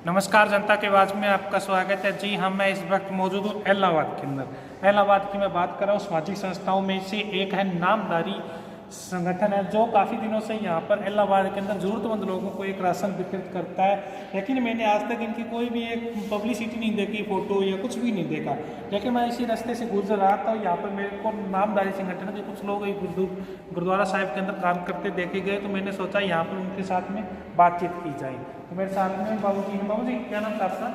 नमस्कार, जनता की आवाज़ में आपका स्वागत है। जी हाँ, मैं इस वक्त मौजूद हूँ इलाहाबाद के अंदर। इलाहाबाद की मैं बात कर रहा हूँ, सामाजिक संस्थाओं में से एक है नामधारी संगठन है जो काफ़ी दिनों से यहाँ पर इलाहाबाद के अंदर ज़रूरतमंद लोगों को एक राशन वितरित करता है। लेकिन मैंने आज तक इनकी कोई भी एक पब्लिसिटी नहीं देखी, फ़ोटो या कुछ भी नहीं देखा। लेकिन मैं इसी रास्ते से गुजर रहा था, यहाँ पर मेरे को नामधारी संगठन के कुछ लोग एक गुरुद्वारा साहिब के अंदर काम करते देखे गए, तो मैंने सोचा यहाँ पर उनके साथ में बातचीत की जाए। तो मेरे साथ में बाबू जी हैं। बाबू जी, क्या नाम था आपका?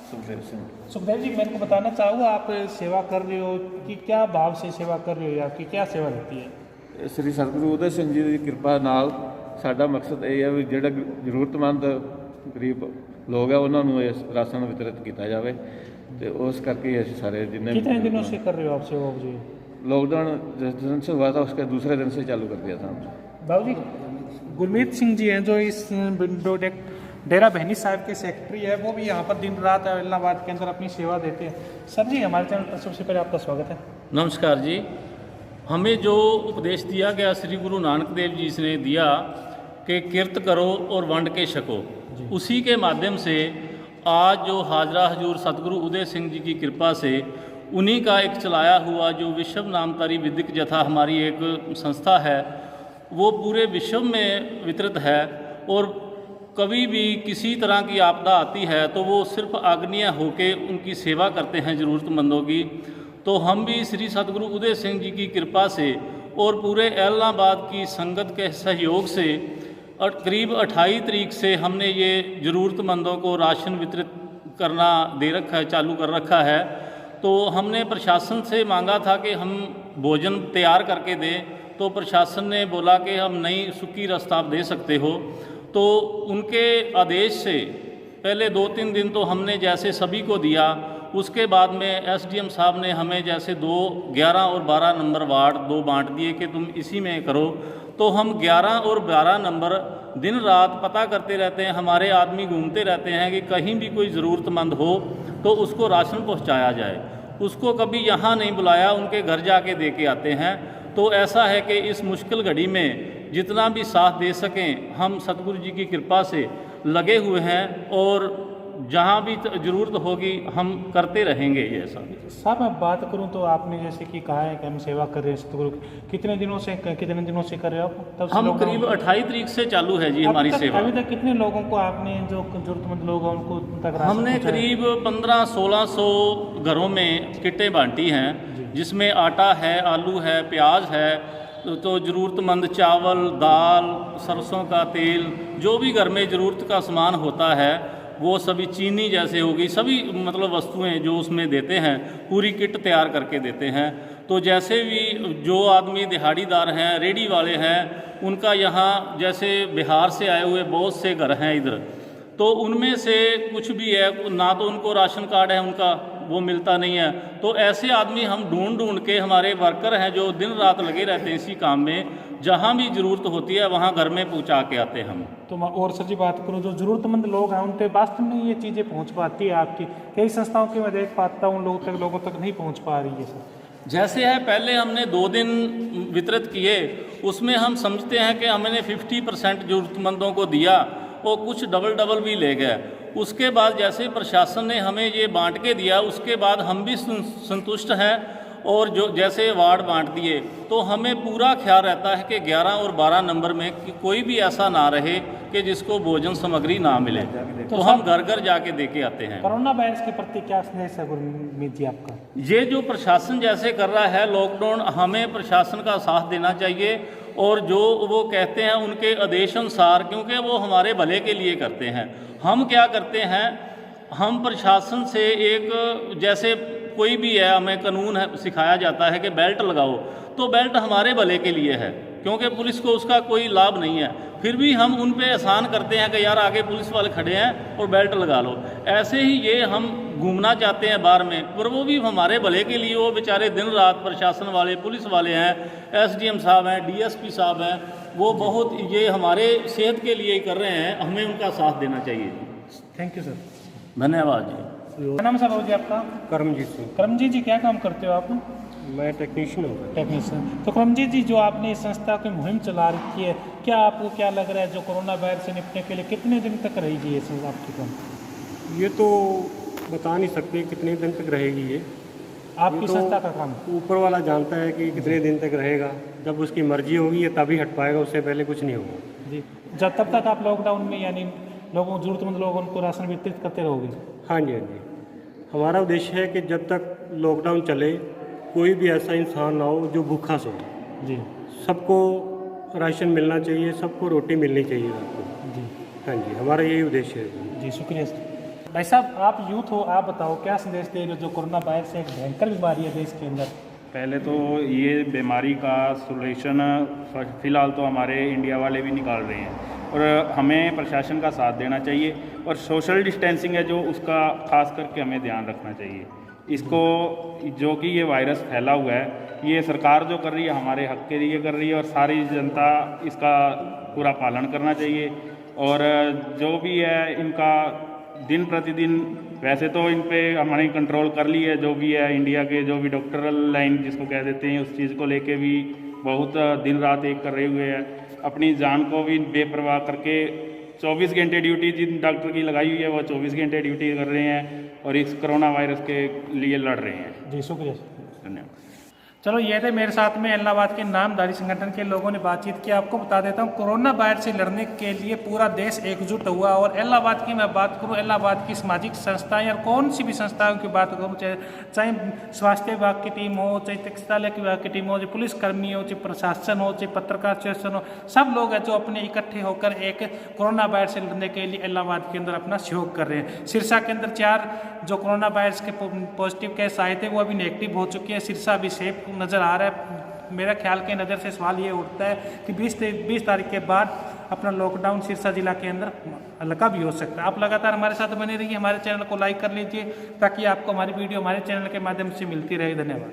सुखदेव सिंह। सुखदेव जी, मेरे को बताना चाहूँगा, आप सेवा कर रहे हो कि क्या भाव से सेवा कर रहे हो या आपकी क्या सेवा रहती है? श्री सतगुरु उदय सिंह जी की किरपा नाल साडा मकसद ये है भी ਜਿਹੜਾ ਜ਼ਰੂਰਤਮੰਦ ਗਰੀਬ ਲੋਕ ਹੈ ਉਹਨਾਂ ਨੂੰ ਇਹ ਰਾਸ਼ਨ ਵਿਤਰਿਤ ਕੀਤਾ ਜਾਵੇ ਤੇ ਉਸ ਕਰਕੇ ਅਸੀਂ ਸਾਰੇ जितने कितने दिनों से कर रहे हो आप सेवा बाबू जी? लॉकडाउन जिस दिन से हुआ था उसके दूसरे दिन से चालू कर दिया था। बाबू जी, गुरमीत सिंह जी हैं जो इस प्रोजेक्ट डेरा बहनी साहिब के सेक्रेटरी है, वो भी यहाँ पर दिन रात इलाहाबाद के अंदर अपनी सेवा देते हैं। सर जी, हमारे चैनल पर सबसे पहले आपका स्वागत है। नमस्कार जी। हमें जो उपदेश दिया गया श्री गुरु नानक देव जी ने दिया कि किरत करो और वंड के छको, उसी के माध्यम से आज जो हाजरा हजूर सतगुरु उदय सिंह जी की कृपा से उन्हीं का एक चलाया हुआ जो विश्व नामधारी विद्यक जथा हमारी एक संस्था है, वो पूरे विश्व में वितरित है। और कभी भी किसी तरह की आपदा आती है तो वो सिर्फ आग्नेय होके उनकी सेवा करते हैं ज़रूरतमंदों की। तो हम भी श्री सतगुरु उदय सिंह जी की कृपा से और पूरे इलाहाबाद की संगत के सहयोग से करीब 28 तारीख से हमने ये ज़रूरतमंदों को राशन वितरित करना दे रखा है, चालू कर रखा है। तो हमने प्रशासन से मांगा था कि हम भोजन तैयार करके दें, तो प्रशासन ने बोला कि हम नई सूखी रास्ता आप दे सकते हो। तो उनके आदेश से पहले 2-3 दिन तो हमने जैसे सभी को दिया, उसके बाद में एसडीएम साहब ने हमें जैसे 11 और 12 नंबर वार्ड 2 बांट दिए कि तुम इसी में करो। तो हम 11 और 12 नंबर दिन रात पता करते रहते हैं, हमारे आदमी घूमते रहते हैं कि कहीं भी कोई ज़रूरतमंद हो तो उसको राशन पहुंचाया जाए। उसको कभी यहाँ नहीं बुलाया, उनके घर जाके दे के आते हैं। तो ऐसा है कि इस मुश्किल घड़ी में जितना भी साथ दे सकें हम सतगुरु जी की कृपा से लगे हुए हैं, और जहाँ भी ज़रूरत होगी हम करते रहेंगे। ये ऐसा साहब, मैं बात करूं तो आपने जैसे कि कहा है कि हम सेवा कर रहे हैं सतगुरु, कितने दिनों से कर रहे हो आप? तब हम करीब 28 तारीख से चालू है जी हमारी सेवा। अभी तक कितने लोगों को आपने जो ज़रूरतमंद लोग हैं उनको तक राशन हमने करीब 1500-1600 घरों में किटें बांटी हैं, जिसमें आटा है, आलू है, प्याज है, तो ज़रूरतमंद चावल, दाल, सरसों का तेल, जो भी घर में ज़रूरत का सामान होता है वो सभी, चीनी जैसे होगी, सभी मतलब वस्तुएं जो उसमें देते हैं, पूरी किट तैयार करके देते हैं। तो जैसे भी जो आदमी दिहाड़ीदार हैं, रेडी वाले हैं, उनका यहाँ जैसे बिहार से आए हुए बहुत से घर हैं इधर, तो उनमें से कुछ भी है ना तो उनको राशन कार्ड है उनका, वो मिलता नहीं है। तो ऐसे आदमी हम ढूंढ के, हमारे वर्कर हैं जो दिन रात लगे रहते हैं इसी काम में, जहाँ भी ज़रूरत होती है वहाँ घर में पहुँचा के आते हैं हम। तो और सर जी, बात करूँ जो ज़रूरतमंद लोग हैं उन पे वास्तव में ये चीज़ें पहुँच पाती है आपकी? कई संस्थाओं की मैं देख पाता हूँ लोगों तक नहीं पहुँच पा रही है सर। जैसे है पहले हमने 2 दिन वितरित किए, उसमें हम समझते हैं कि हमने 50% ज़रूरतमंदों को दिया और कुछ डबल भी ले गए। उसके बाद जैसे प्रशासन ने हमें ये बांट के दिया, उसके बाद हम भी संतुष्ट हैं। और जो जैसे वार्ड बांट दिए तो हमें पूरा ख्याल रहता है कि 11 और 12 नंबर में कि कोई भी ऐसा ना रहे कि जिसको भोजन सामग्री ना मिले, तो हम घर घर जाके दे के आते हैं। कोरोना वायरस के प्रति क्या संदेश है गुरमीत जी आपका? ये जो प्रशासन जैसे कर रहा है लॉकडाउन, हमें प्रशासन का साथ देना चाहिए, और जो वो कहते हैं उनके आदेश अनुसार, क्योंकि वो हमारे भले के लिए करते हैं। हम क्या करते हैं, हम प्रशासन से एक जैसे कोई भी है, हमें कानून है सिखाया जाता है कि बेल्ट लगाओ, तो बेल्ट हमारे भले के लिए है, क्योंकि पुलिस को उसका कोई लाभ नहीं है। फिर भी हम उन पे एहसान करते हैं कि यार आगे पुलिस वाले खड़े हैं और बेल्ट लगा लो। ऐसे ही ये हम घूमना चाहते हैं बाहर में, पर वो भी हमारे भले के लिए, वो बेचारे दिन रात प्रशासन वाले, पुलिस वाले हैं, एसडीएम साहब हैं, डीएसपी साहब हैं, वो बहुत ये हमारे सेहत के लिए कर रहे हैं, हमें उनका साथ देना चाहिए। Thank you sir. धन्यवाद जी। क्या नाम है साहब जी आपका? करमजीत सिंह। करमजीत जी, क्या काम करते हो आप? मैं टेक्नीशियन हूँ। टेक्नीशियन। तो करमजीत जी, जो आपने इस संस्था की मुहिम चला रखी है, क्या आपको क्या लग रहा है जो कोरोना वायरस से निपटने के लिए कितने दिन तक रहेगी ये आपकी काम? ये तो बता नहीं सकते कितने दिन तक रहेगी ये आपकी तो संस्था का काम है। ऊपर वाला जानता है कि कितने दिन तक रहेगा। जब उसकी मर्जी होगी ये तभी हट पाएगा, उससे पहले कुछ नहीं होगा। जी, जब तब तक आप लॉकडाउन में यानी लोगों जरूरतमंद लोगों को राशन वितरित करते रहोगे। हाँ जी, हाँ जी। हमारा उद्देश्य है कि जब तक लॉकडाउन चले कोई भी ऐसा इंसान ना हो जो भूखा सो। जी सबको राशन मिलना चाहिए, सबको रोटी मिलनी चाहिए रात को। जी हाँ जी, हमारा यही उद्देश्य है। जी, शुक्रिया। भाई साहब, आप यूथ हो, आप बताओ क्या संदेश दे रहे हो जो कोरोना वायरस एक भयंकर बीमारी है देश के अंदर। पहले तो ये बीमारी का सॉल्यूशन फ़िलहाल तो हमारे इंडिया वाले भी निकाल रहे हैं और हमें प्रशासन का साथ देना चाहिए और सोशल डिस्टेंसिंग है जो उसका खास करके हमें ध्यान रखना चाहिए। इसको जो कि ये वायरस फैला हुआ है ये सरकार जो कर रही है हमारे हक के लिए कर रही है और सारी जनता इसका पूरा पालन करना चाहिए। और जो भी है इनका दिन प्रतिदिन वैसे तो इन पे हमारे कंट्रोल कर ली है, जो भी है इंडिया के जो भी डॉक्टरल लाइन जिसको कह देते हैं उस चीज़ को लेके भी बहुत दिन रात एक कर रहे हुए हैं। अपनी जान को भी बेपरवाह करके 24 घंटे ड्यूटी जिन डॉक्टर की लगाई हुई है वो 24 घंटे ड्यूटी कर रहे हैं और इस कोरोना वायरस के लिए लड़ रहे हैं। जी, शुक्रिया। धन्यवाद। चलो, ये थे मेरे साथ में इलाहाबाद के नामधारी संगठन के लोगों ने बातचीत की। आपको बता देता हूँ, कोरोना वायरस से लड़ने के लिए पूरा देश एकजुट हुआ। और इलाहाबाद की मैं बात करूँ, इलाहाबाद की सामाजिक संस्थाएं या कौन सी भी संस्थाओं की बात करूँ, चाहे स्वास्थ्य विभाग की टीम हो, चाहे चिकित्सालय विभाग की टीम हो, चाहे पुलिसकर्मी हो, चाहे प्रशासन हो, चाहे पत्रकार एसोसिएशन हो, सब लोग हैं जो अपने इकट्ठे होकर एक कोरोना वायरस से लड़ने के लिए इलाहाबाद के अंदर अपना सहयोग कर रहे हैं। सिरसा के अंदर 4 जो कोरोना वायरस के पॉजिटिव केस आए थे वो अभी नेगेटिव हो चुके हैं। सिरसा अभी सेफ नज़र आ रहा है। मेरा ख्याल के नज़र से सवाल ये उठता है कि 20 तारीख के बाद अपना लॉकडाउन सिरसा जिला के अंदर हल्का भी हो सकता है। आप लगातार हमारे साथ बने रहिए, हमारे चैनल को लाइक कर लीजिए ताकि आपको हमारी वीडियो हमारे चैनल के माध्यम से मिलती रहे। धन्यवाद।